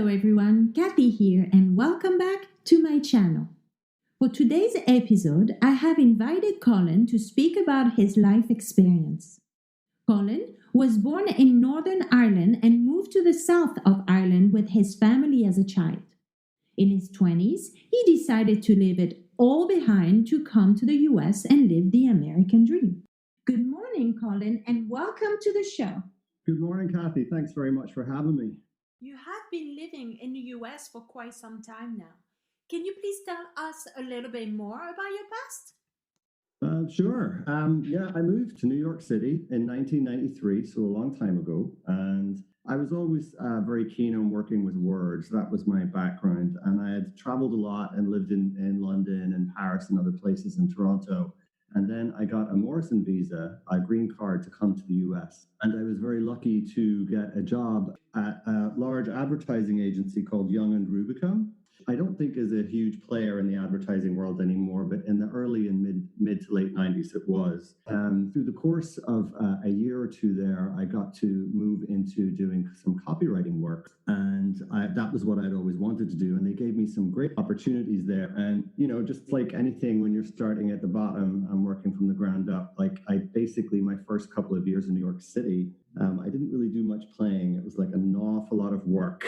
everyone, Kathy here, and welcome back to my channel. For today's episode, I have invited Colin to speak about his life experience. Colin was born in Northern Ireland and moved to the south of Ireland with his family as a child. In his 20s, he decided to leave it all behind to come to the US and live the American dream. Good morning, Colin, and welcome to the show. Good morning, Kathy. Thanks very much for having me. You have been living in the US for quite some time now. Can you please tell us a little bit more about your past? Sure. I moved to New York City in 1993, so a long time ago. And I was always very keen on working with words. That was my background. And I had traveled a lot and lived in London and Paris and other places in Toronto. And then I got a Morrison visa, a green card to come to the US. And I was very lucky to get a job at a large advertising agency called Young and Rubicam. I don't think is a huge player in the advertising world anymore, but in the early and mid to late 90s it was. Through the course of a year or two there, I got to move into doing some copywriting work. And that was what I'd always wanted to do. And they gave me some great opportunities there. And, just like anything, when you're starting at the bottom and working from the ground up, my first couple of years in New York City, I didn't really do much playing. It was like an awful lot of work.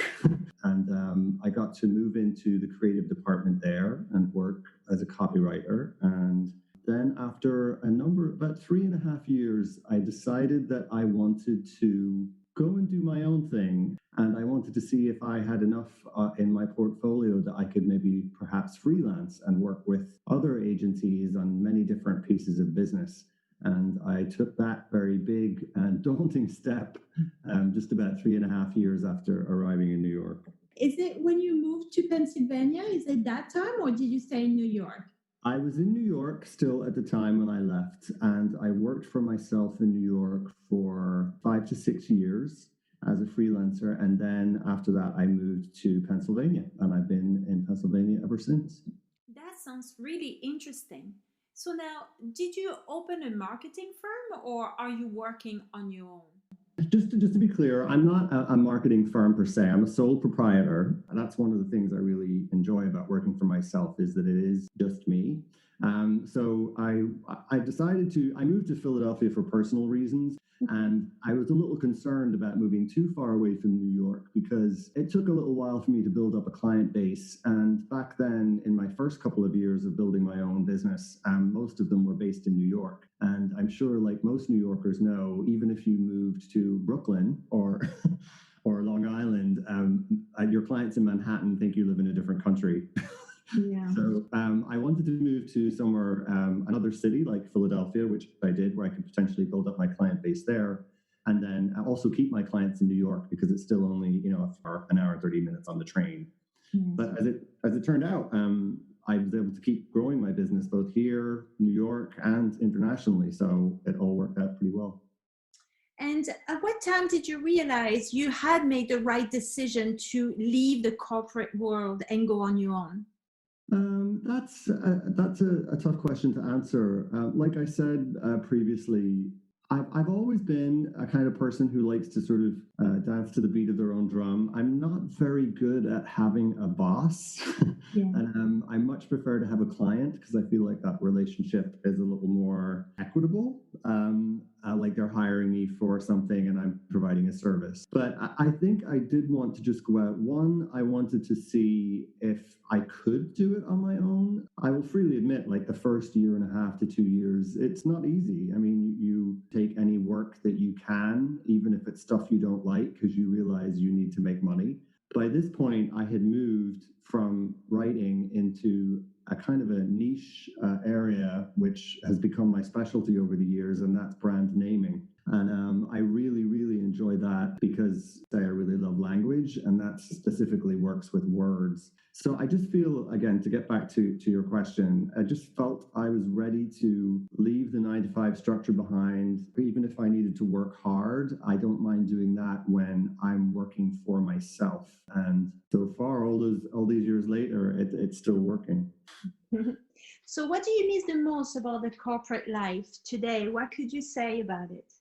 And I got to move into the creative department there and work as a copywriter. And then after about 3.5 years, I decided that I wanted to go and do my own thing. And I wanted to see if I had enough in my portfolio that I could maybe perhaps freelance and work with other agencies on many different pieces of business. And I took that very big and daunting step just about 3.5 years after arriving in New York. Is it when you moved to Pennsylvania? Is it that time, or did you stay in New York? I was in New York still at the time when I left, and I worked for myself in New York for 5 to 6 years as a freelancer. And then after that, I moved to Pennsylvania, and I've been in Pennsylvania ever since. That sounds really interesting. So now, did you open a marketing firm, or are you working on your own? Just to be clear, I'm not a marketing firm per se. I'm a sole proprietor. And that's one of the things I really enjoy about working for myself is that it is just me. So I moved to Philadelphia for personal reasons. And I was a little concerned about moving too far away from New York because it took a little while for me to build up a client base. And back then, in my first couple of years of building my own business, most of them were based in New York. And I'm sure, like most New Yorkers know, even if you moved to Brooklyn or or Long Island, your clients in Manhattan think you live in a different country. Yeah. So I wanted to move to somewhere, another city like Philadelphia, which I did, where I could potentially build up my client base there. And then also keep my clients in New York because it's still only, an hour and 30 minutes on the train. Mm-hmm. But as it turned out, I was able to keep growing my business both here, New York, and internationally. So it all worked out pretty well. And at what time did you realize you had made the right decision to leave the corporate world and go on your own? That's a tough question to answer. Like I said previously, I've always been a kind of person who likes to sort of dance to the beat of their own drum. I'm not very good at having a boss. Yeah. And I much prefer to have a client because I feel like that relationship is a little more equitable. Like they're hiring me for something and I'm providing a service. But I think I did want to just go out. One, I wanted to see if I could do it on my own. I will freely admit, like the first 1.5 to 2 years, it's not easy. I mean, you take any work that you can, even if it's stuff you don't like, because you realize you need to make money. By this point, I had moved from writing into a kind of a niche area, which has become my specialty over the years, and that's brand naming. And I really, really enjoy that because I really love language, and that specifically works with words. So I just feel, again, to get back to your question, I just felt I was ready to leave the 9-to-5 structure behind. Even if I needed to work hard, I don't mind doing that when I'm working for myself. And so far, all these years later, it's still working. So what do you miss the most about the corporate life today? What could you say about it?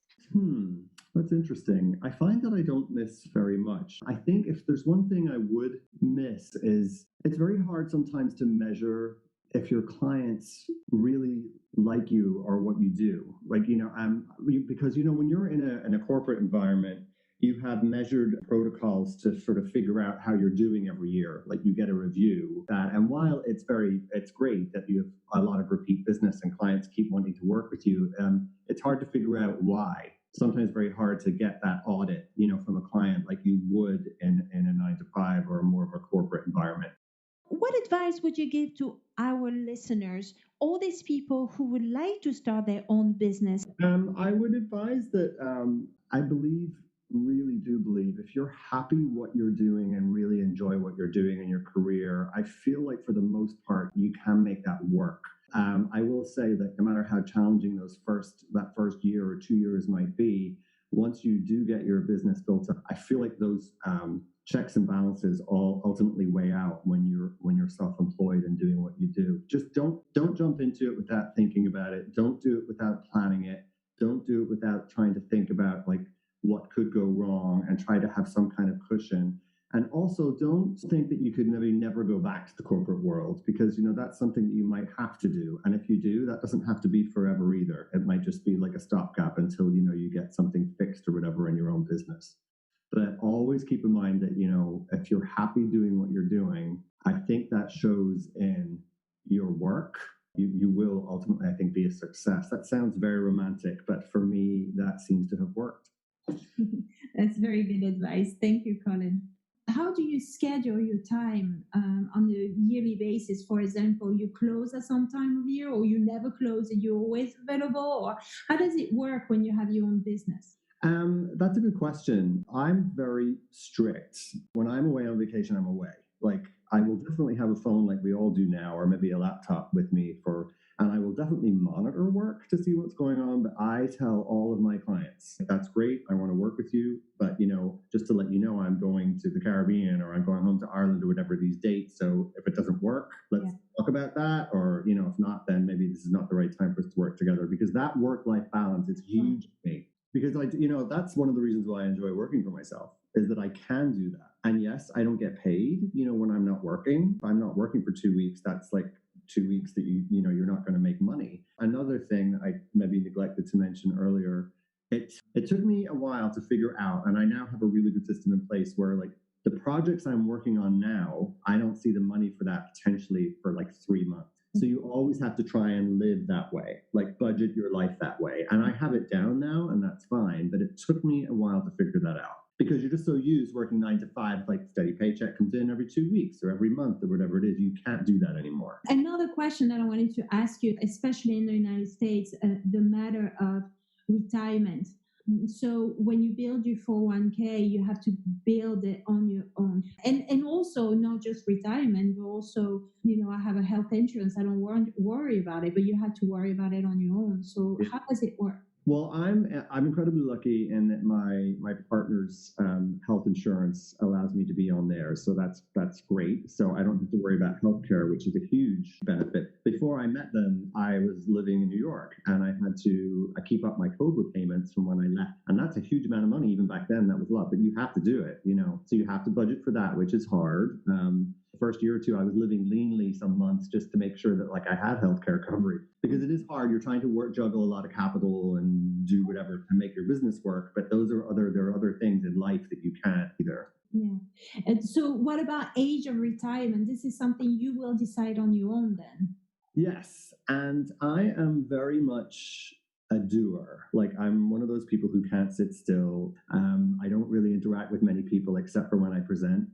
That's interesting. I find that I don't miss very much. I think if there's one thing I would miss is it's very hard sometimes to measure if your clients really like you or what you do. Like, because, when you're in a corporate environment, you have measured protocols to sort of figure out how you're doing every year. Like you get a review that, and while it's great that you have a lot of repeat business and clients keep wanting to work with you, it's hard to figure out why. Sometimes very hard to get that audit, from a client like you would in a 9 to 5 or more of a corporate environment. What advice would you give to our listeners, all these people who would like to start their own business? I would advise that I really do believe, if you're happy what you're doing and really enjoy what you're doing in your career, I feel like for the most part, you can make that work. I will say that no matter how challenging that first year or 2 years might be, once you do get your business built up, I feel like those checks and balances all ultimately weigh out when you're self-employed and doing what you do. Just don't jump into it without thinking about it. Don't do it without planning it. Don't do it without trying to think about like what could go wrong and try to have some kind of cushion. And also don't think that you could maybe never go back to the corporate world, because that's something that you might have to do. And if you do, that doesn't have to be forever either. It might just be like a stopgap until you get something fixed or whatever in your own business. But always keep in mind that, if you're happy doing what you're doing, I think that shows in your work. You will ultimately, I think, be a success. That sounds very romantic, but for me, that seems to have worked. That's very good advice. Thank you, Colin. How do you schedule your time on a yearly basis? For example, you close at some time of year, or you never close and you're always available? Or how does it work when you have your own business? That's a good question. I'm very strict. When I'm away on vacation, I'm away. Like I will definitely have a phone like we all do now, or maybe a laptop with me and I will definitely monitor work to see what's going on. But I tell all of my clients, that's great. I want to work with you. But, just to let you know, I'm going to the Caribbean or I'm going home to Ireland or whatever these dates. So if it doesn't work, let's talk about that. Or, if not, then maybe this is not the right time for us to work together, because that work-life balance is huge to me. Because that's one of the reasons why I enjoy working for myself, is that I can do that. And yes, I don't get paid, when I'm not working. If I'm not working for 2 weeks, that's like 2 weeks that you're not going to make money. Another thing I maybe neglected to mention earlier, it took me a while to figure out, and I now have a really good system in place where like the projects I'm working on now, I don't see the money for that potentially for like 3 months. So you always have to try and live that way, like budget your life that way. And I have it down now, and that's fine. But it took me a while to figure that out, because you're just so used working 9 to 5, like steady paycheck comes in every 2 weeks or every month or whatever it is. You can't do that anymore. Another question that I wanted to ask you, especially in the United States, the matter of retirement. So when you build your 401k, you have to build it on your own. And also not just retirement, but also, I have a health insurance. I don't worry about it, but you have to worry about it on your own. So how does it work? Well, I'm incredibly lucky in that my partner's health insurance allows me to be on there, so that's great. So I don't have to worry about healthcare, which is a huge benefit. Before I met them, I was living in New York, and I had to keep up my COBRA payments from when I left, and that's a huge amount of money. Even back then, that was a lot. But you have to do it, So you have to budget for that, which is hard. The first year or two, I was living leanly some months just to make sure that like I had healthcare coverage, because it is hard. You're trying to juggle a lot of capital and do whatever to make your business work, but there are other things in life that you can't either. Yeah. And so what about age of retirement? This is something you will decide on your own then. Yes, and I am very much a doer. Like I'm one of those people who can't sit still. I don't really interact with many people except for when I present,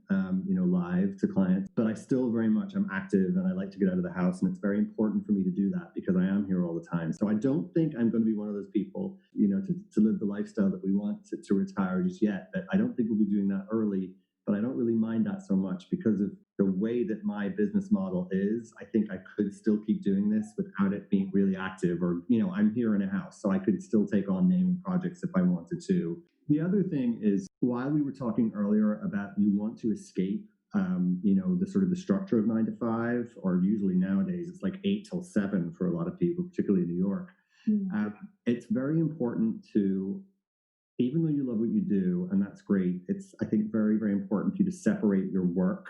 live to clients. But I still very much am active, and I like to get out of the house. And it's very important for me to do that because I am here all the time. So I don't think I'm going to be one of those people, to live the lifestyle that we want to retire just yet. But I don't think we'll be doing that early. But I don't really mind that so much because of the way that my business model is. I think I could still keep doing this without it being really active, or, I'm here in a house, so I could still take on naming projects if I wanted to. The other thing is, while we were talking earlier about you want to escape, the sort of the structure of 9 to 5, or usually nowadays it's like 8 till 7 for a lot of people, particularly in New York. It's very important to even though you love what you do, and that's great, it's, I think, very, very important for you to separate your work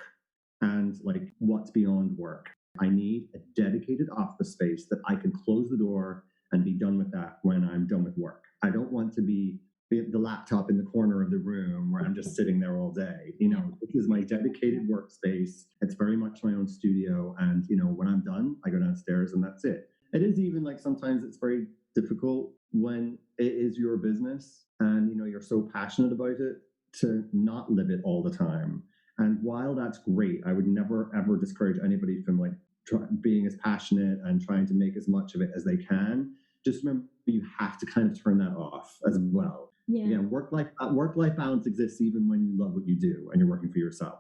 and like what's beyond work. I need a dedicated office space that I can close the door and be done with that when I'm done with work. I don't want to be the laptop in the corner of the room where I'm just sitting there all day. This is my dedicated workspace. It's very much my own studio. And, when I'm done, I go downstairs and that's it. It is even like sometimes it's very difficult when it is your business and, you're so passionate about it to not live it all the time. And while that's great, I would never, ever discourage anybody from like being as passionate and trying to make as much of it as they can. Just remember, you have to kind of turn that off as well. Yeah. Again, work-life balance exists even when you love what you do and you're working for yourself,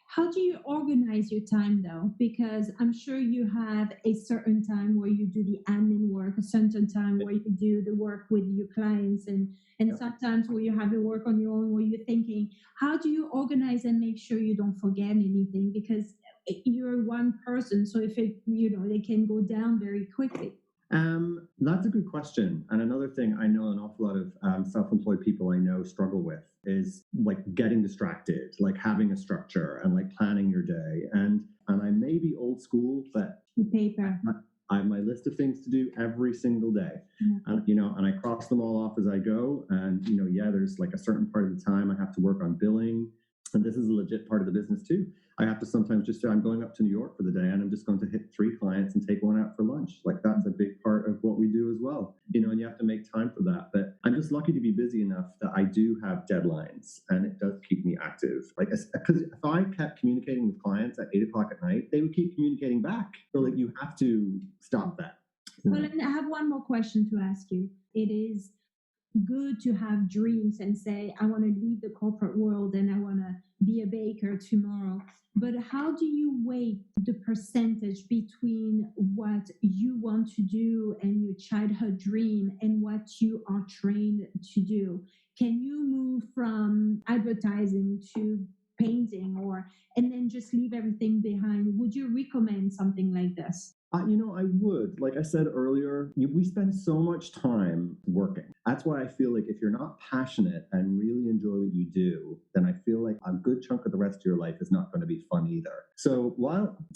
How do you organize your time though? Because I'm sure you have a certain time where you do the admin work, a certain time where you do the work with your clients, and sometimes where you have your work on your own, where you're thinking, how do you organize and make sure you don't forget anything? Because you're one person, so if they can go down very quickly. That's a good question. And another thing I know an awful lot of self-employed people I know struggle with is like getting distracted, like having a structure and like planning your day. And I may be old school, but the paper. I have my list of things to do every single day. And, and I cross them all off as I go. And, there's like a certain part of the time I have to work on billing. And this is a legit part of the business too. I have to sometimes just say, I'm going up to New York for the day and I'm just going to hit 3 clients and take one out for lunch. Like that's a big part of what we do as well, and you have to make time for that. But I'm just lucky to be busy enough that I do have deadlines and it does keep me active. Like, because if I kept communicating with clients at 8:00 at night, they would keep communicating back. So like, you have to stop that. Well, and I have one more question to ask you. It is good to have dreams and say, I want to leave the corporate world and I want to be a baker tomorrow. But how do you weigh the percentage between what you want to do and your childhood dream and what you are trained to do? Can you move from advertising to painting and then just leave everything behind? Would you recommend something like this? I would. Like I said earlier, we spend so much time working. That's why I feel like if you're not passionate and really enjoy what you do, then I feel like a good chunk of the rest of your life is not going to be fun either. So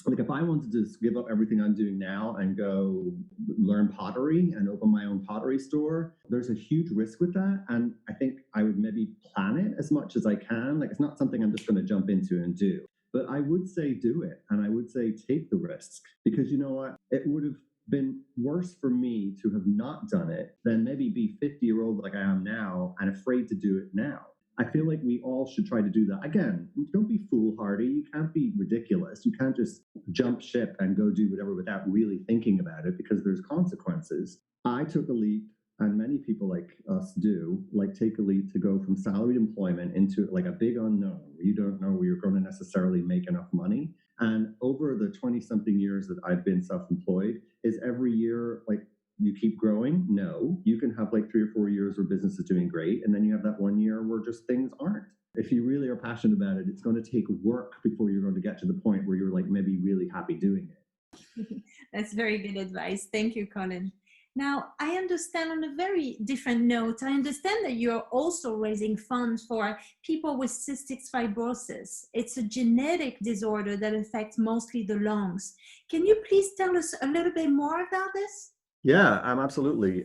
if I wanted to just give up everything I'm doing now and go learn pottery and open my own pottery store, there's a huge risk with that. And I think I would maybe plan it as much as I can. Like, it's not something I'm just going to jump into and do. But I would say do it. And I would say take the risk, because you know what? It would have been worse for me to have not done it than maybe be 50-year-old like I am now and afraid to do it now. I feel like we all should try to do that. Again, don't be foolhardy. You can't be ridiculous. You can't just jump ship and go do whatever without really thinking about it, because there's consequences. I took a leap, and many people like us do, like take a leap to go from salaried employment into like a big unknown where you don't know where you're going to necessarily make enough money. And over the 20-something years that I've been self-employed, is every year like you keep growing? No. You can have like 3 or 4 years where business is doing great, and then you have that 1 year where just things aren't. If you really are passionate about it, it's going to take work before you're going to get to the point where you're like maybe really happy doing it. That's very good advice. Thank you, Colin. Now, I understand on a very different note, I understand that you're also raising funds for people with cystic fibrosis. It's a genetic disorder that affects mostly the lungs. Can you please tell us a little bit more about this? Yeah, absolutely.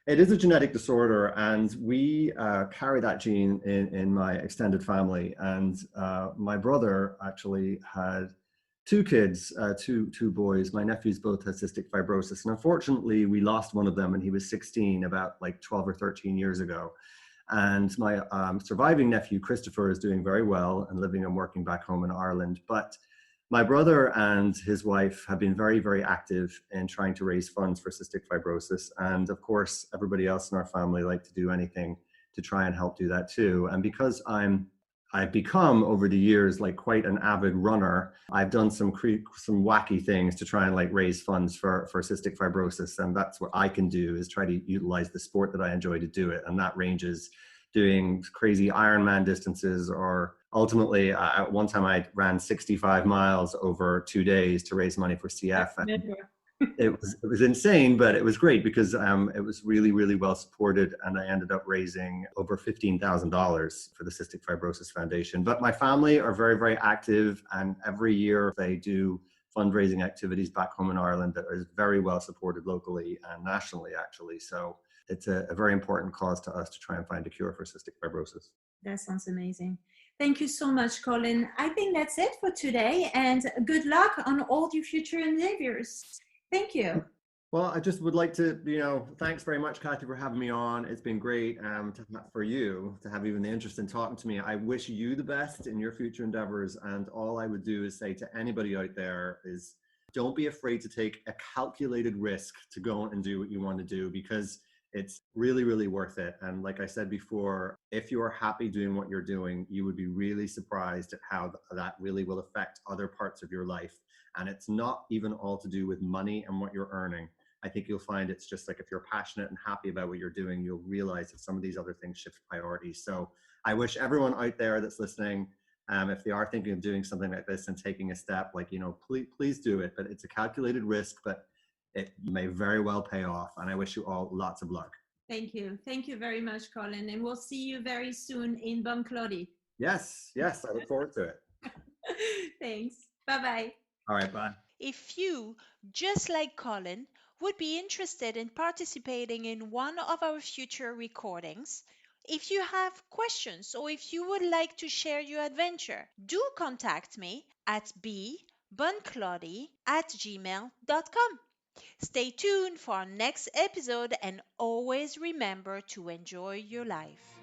It is a genetic disorder, and we carry that gene in my extended family. And my brother actually had 2 kids, two boys. My nephews both had cystic fibrosis. And unfortunately, we lost one of them when he was 16, about like 12 or 13 years ago. And my surviving nephew, Christopher, is doing very well and living and working back home in Ireland. But my brother and his wife have been very, very active in trying to raise funds for cystic fibrosis. And of course, everybody else in our family like to do anything to try and help do that too. And because I've become over the years like quite an avid runner, I've done some wacky things to try and like raise funds for cystic fibrosis. And that's what I can do, is try to utilize the sport that I enjoy to do it. And that ranges doing crazy Ironman distances, or ultimately at one time I ran 65 miles over 2 days to raise money for CF. It was insane, but it was great because it was really, really well supported, and I ended up raising over $15,000 for the Cystic Fibrosis Foundation. But my family are very, very active, and every year they do fundraising activities back home in Ireland that is very well supported locally and nationally, actually. So it's a very important cause to us to try and find a cure for cystic fibrosis. That sounds amazing. Thank you so much, Colin. I think that's it for today, and good luck on all your future endeavors. Thank you. Well, I just would like to, thanks very much, Kathy, for having me on. It's been great for you to have even the interest in talking to me. I wish you the best in your future endeavors. And all I would do is say to anybody out there is don't be afraid to take a calculated risk to go and do what you want to do, because it's really, really worth it. And like I said before, if you are happy doing what you're doing, you would be really surprised at how that really will affect other parts of your life. And it's not even all to do with money and what you're earning. I think you'll find it's just like if you're passionate and happy about what you're doing, you'll realize that some of these other things shift priorities. So I wish everyone out there that's listening, if they are thinking of doing something like this and taking a step, like, please do it. But it's a calculated risk, but it may very well pay off. And I wish you all lots of luck. Thank you. Thank you very much, Colin. And we'll see you very soon in Bunclody. Yes, I look forward to it. Thanks. Bye-bye. All right, bye. If you, just like Colin, would be interested in participating in one of our future recordings, if you have questions or if you would like to share your adventure, do contact me at bbunclody@gmail.com. Stay tuned for our next episode and always remember to enjoy your life.